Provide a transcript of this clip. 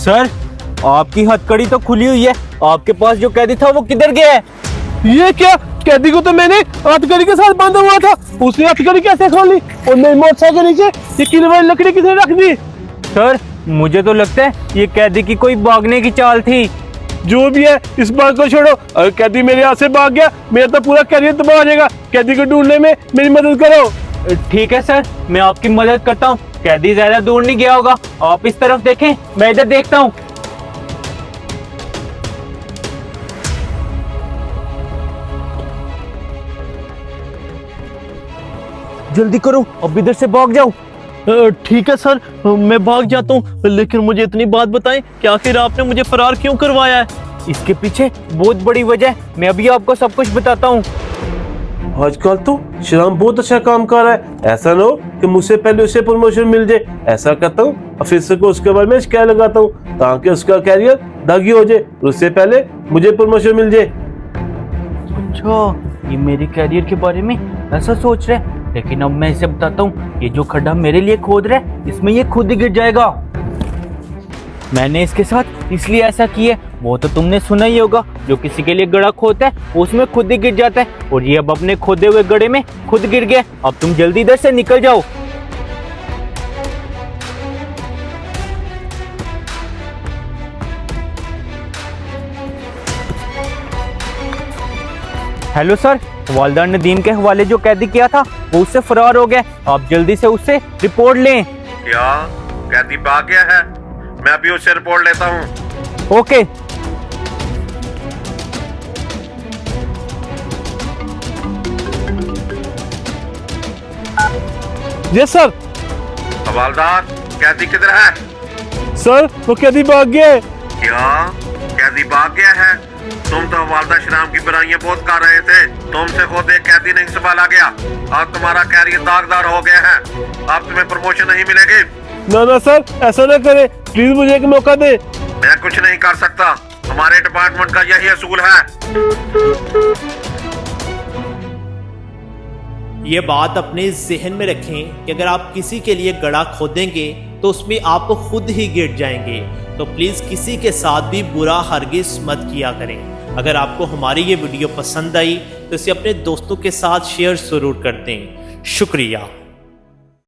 Sir, आपकी हथकड़ी तो खुली हुई है, आपके पास जो कैदी था वो किधर गया है? ये क्या? कैदी को तो मैंने हथकड़ी के साथ बांधा हुआ था, उसने हथकड़ी कैसे खोली? और मेरी मोटरसाइकिल के नीचे ये किल वाली लकड़ी किसने रख दी? सर, मुझे तो लगता है ये कैदी की कोई भागने की चाल थी। जो भी है, इस बात को छोड़ो। अगर कैदी मेरे हाथ से भाग गया, मेरा तो पूरा करियर तबाह हो जाएगा। कैदी को ढूंढने में मेरी मदद करो। ठीक है सर, मैं आपकी मदद करता हूँ। कैदी ज्यादा दूर नहीं गया होगा, आप इस तरफ देखें, मैं इधर देखता हूँ। जल्दी करो, अब इधर से भाग जाओ। ठीक है सर, मैं भाग जाता हूँ, लेकिन मुझे इतनी बात बताएं कि आखिर आपने मुझे फरार क्यों करवाया है? इसके पीछे बहुत बड़ी वजह है, मैं अभी आपको सब कुछ बताता हूँ। आजकल तो श्याम बहुत अच्छा काम कर रहा है। ऐसा ना हो कि मुझसे पहले उसे प्रमोशन मिल जाए। ऐसा करता हूँ, ऑफिसर को उसके बारे में शिकायत लगाता हूँ ताकि उसका कैरियर दागी हो जाए और उससे पहले मुझे प्रमोशन मिल जाए। अच्छा, ये मेरे कैरियर के बारे में ऐसा सोच रहा है, लेकिन अब मैं इसे बताता हूँ, ये जो खड्डा मेरे लिए खोद रहा है, इसमें ये खुद ही गिर जाएगा। मैंने इसके साथ इसलिए ऐसा किया, वो तो तुमने सुना ही होगा, जो किसी के लिए गड्ढा खोदता है उसमें खुद ही गिर जाता है, और ये अब अपने खोदे हुए गड्ढे में खुद गिर गया। अब तुम जल्दी इधर से निकल जाओ। हेलो सर, हवलदार नदीम के हवाले जो कैदी किया था वो उससे फरार हो गया, आप जल्दी से उससे रिपोर्ट लें। क्या कैदी भाग गया है? मैं अभी उससे रिपोर्ट लेता हूँ। ओके। Yes sir. हवालदार, कैदी किधर है? सर, वो कैदी भाग गया है। क्या कैदी भाग गया है? तुम तो हवालदार शराब की बुराइयां बहुत कर रहे थे, तुमसे खुद एक कैदी नहीं संभाला गया। अब तुम्हारा कैरियर दागदार हो गया है, अब तुम्हें प्रमोशन नहीं मिलेगी। ना सर, ऐसा ना करे, प्लीज मुझे एक मौका दे। मैं कुछ नहीं कर सकता, हमारे डिपार्टमेंट का यही असूल है। ये बात अपने जहन में रखें कि अगर आप किसी के लिए गड्ढा खोदेंगे तो उसमें आप खुद ही गिर जाएंगे। तो प्लीज़ किसी के साथ भी बुरा हरगिज़ मत किया करें। अगर आपको हमारी ये वीडियो पसंद आई तो इसे अपने दोस्तों के साथ शेयर ज़रूर कर दें। शुक्रिया।